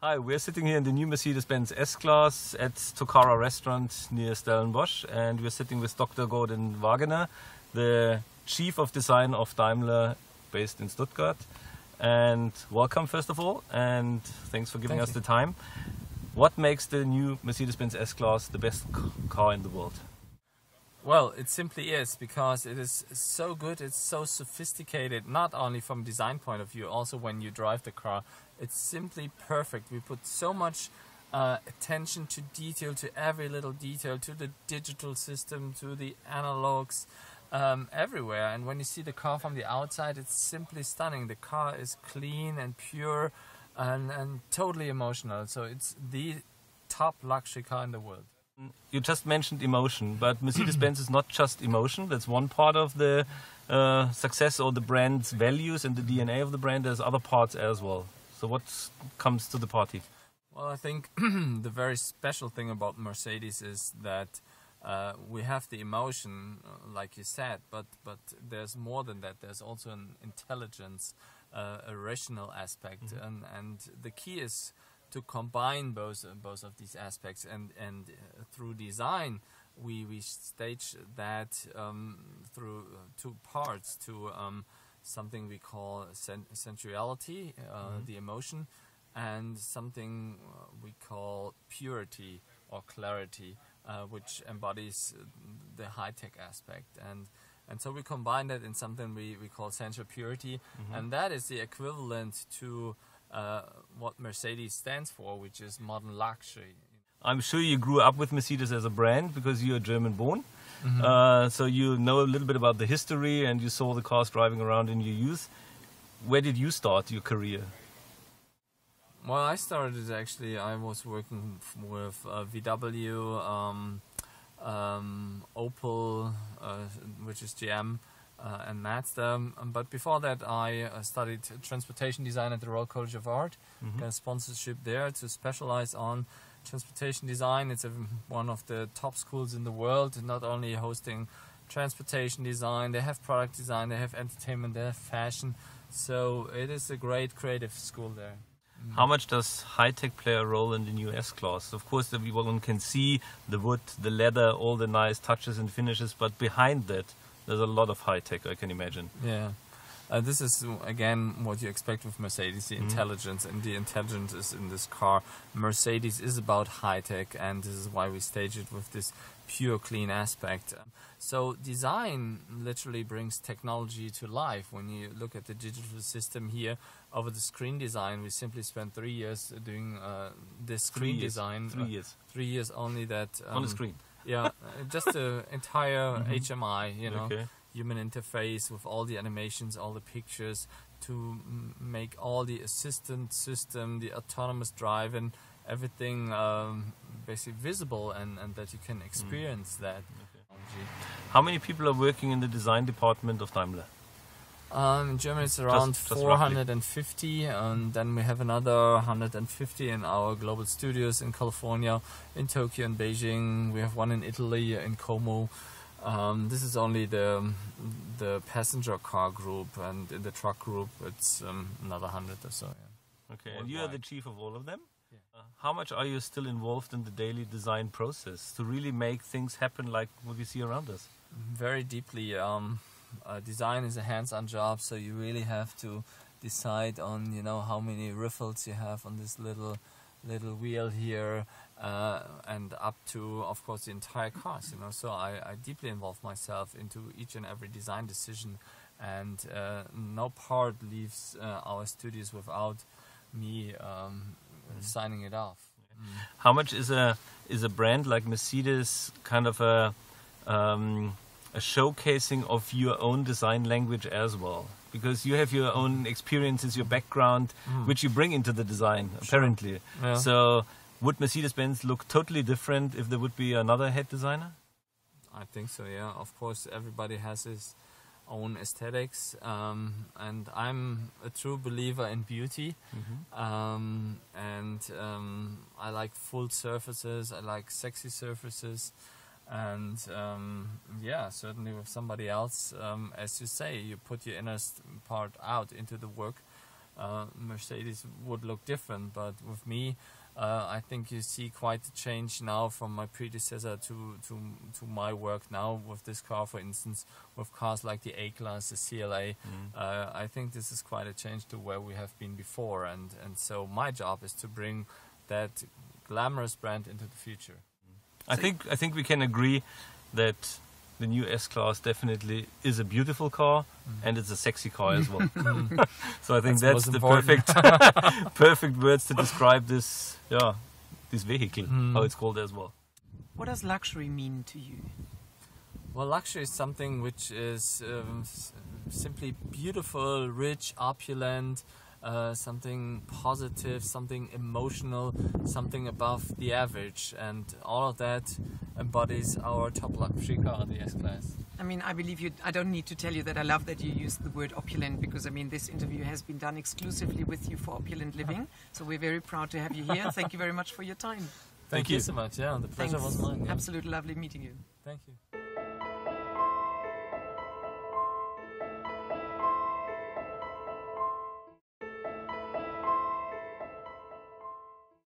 Hi, we're sitting here in the new Mercedes-Benz S-Class at Tocara restaurant near Stellenbosch, and we're sitting with Dr. Gordon Wagener, the Chief of Design of Daimler based in Stuttgart. And welcome first of all, and thanks for giving us the time. What makes the new Mercedes-Benz S-Class the best car in the world? Well, it simply is because it is so good, it's so sophisticated, not only from a design point of view, also when you drive the car. It's simply perfect. We put so much attention to detail, to every little detail, to the digital system, to the analogs, everywhere. And when you see the car from the outside, it's simply stunning. The car is clean and pure and totally emotional. So it's the top luxury car in the world. You just mentioned emotion, but Mercedes-Benz is not just emotion. That's one part of the success or the brand's values and the DNA of the brand. There's other parts as well. So what comes to the party? Well, I think the very special thing about Mercedes is that we have the emotion, like you said, but there's more than that. There's also an intelligence, a rational aspect, and the key is to combine both of these aspects, and through design we stage that through two parts, to something we call sensuality, the emotion, and something we call purity or clarity, which embodies the high-tech aspect, and so we combine that in something we call sensual purity, and that is the equivalent to what Mercedes stands for, which is modern luxury. I'm sure you grew up with Mercedes as a brand because you're German born. So you know a little bit about the history and you saw the cars driving around in your youth. Where did you start your career? Well, I started actually, I was working with VW, Opel, which is GM, and Mazda, but before that I studied transportation design at the Royal College of Art, got a sponsorship there to specialize on transportation design. It's one of the top schools in the world, not only hosting transportation design, they have product design, they have entertainment, they have fashion, so it is a great creative school there. How much does high-tech play a role in the new S-Class? Of course, everyone can see the wood, the leather, all the nice touches and finishes, but behind that there's a lot of high-tech, I can imagine. Yeah. This is, again, what you expect with Mercedes, the intelligence, and the intelligence is in this car. Mercedes is about high-tech, and this is why we stage it with this pure, clean aspect. So design literally brings technology to life. When you look at the digital system here, over the screen design, we simply spent 3 years doing this screen design. 3 years. 3 years only that... on the screen. Yeah, just the entire HMI, you know. Human interface with all the animations, all the pictures, to make all the assistant system, the autonomous drive, and everything basically visible, and that you can experience that. How many people are working in the design department of Daimler? In Germany it's around 450, and then we have another 150 in our global studios in California, in Tokyo and Beijing. We have one in Italy, in Como. This is only the passenger car group, and in the truck group it's another 100 or so. Yeah. Okay, and you are the chief of all of them? Yeah. How much are you still involved in the daily design process to really make things happen like what we see around us? Very deeply. Design is a hands-on job, so you really have to decide on, you know, how many riffles you have on this little wheel here, and up to, of course, the entire cars, you know. So I deeply involve myself into each and every design decision, and no part leaves our studios without me signing it off. How much is a brand like Mercedes kind of a showcasing of your own design language as well? Because you have your own experiences, your background, which you bring into the design, apparently. Yeah. So would Mercedes-Benz look totally different if there would be another head designer? I think so, yeah. Of course, everybody has his own aesthetics, and I'm a true believer in beauty, and I like full surfaces, I like sexy surfaces, and yeah, certainly with somebody else, as you say, you put your inner part out into the work, Mercedes would look different, but with me, I think you see quite a change now from my predecessor to my work now with this car, for instance, with cars like the A-Class, the CLA. I think this is quite a change to where we have been before, and so my job is to bring that glamorous brand into the future. I think we can agree that the new S-Class definitely is a beautiful car, and it's a sexy car as well. So I think that's the perfect words to describe this vehicle, how it's called as well. What does luxury mean to you? Well, luxury is something which is simply beautiful, rich, opulent, something positive, something emotional, something above the average, and all of that embodies our top luxury car, the S-Class. I mean, I believe you. I don't need to tell you that I love that you used the word opulent, because I mean this interview has been done exclusively with you for Opulent Living, so we're very proud to have you here. Thank you very much for your time. Thank you so much. Yeah, the pleasure was mine. Yeah. Absolutely lovely meeting you. Thank you.